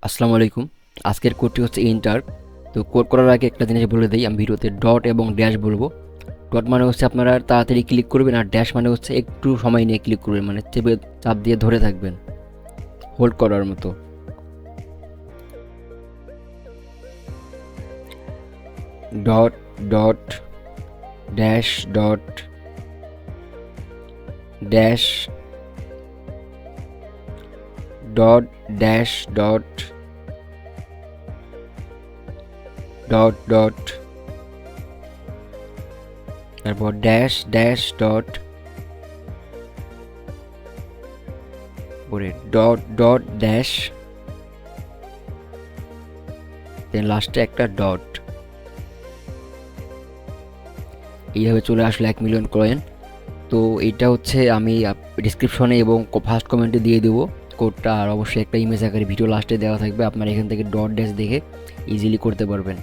আসসালামু আলাইকুম। আজকের কোডটি হচ্ছে এন্টার। তো কোড করার আগে একটা জিনিস বলে দেই, আমি ভিডিওতে ডট এবং ড্যাশ বলবো। ডট মানে হচ্ছে আপনারা তাড়াতাড়ি ক্লিক করবেন, আর ড্যাশ মানে হচ্ছে একটু সময় নিয়ে ক্লিক করবেন, মানে চাপ দিয়ে ধরে থাকবেন হোল্ড করার মতো। Dot dot dash dot dash dot dash dot dot dot তারপর ড্যাশ ড্যাশ ডট পরে ডট ডট ড্যাশ, দেন লাস্টে একটা ডট। এইভাবে চলে আসলো 1 মিলিয়ন কয়েন। তো এইটা হচ্ছে আমি ডিসক্রিপশনে এবং ফার্স্ট কমেন্টে দিয়ে দেবো কোডটা, আর অবশ্যই একটা ইমেজ আকারে ভিডিও লাস্টে দেওয়া থাকবে, আপনারা এখান থেকে ডট ড্যাশ দেখে ইজিলি করতে পারবেন।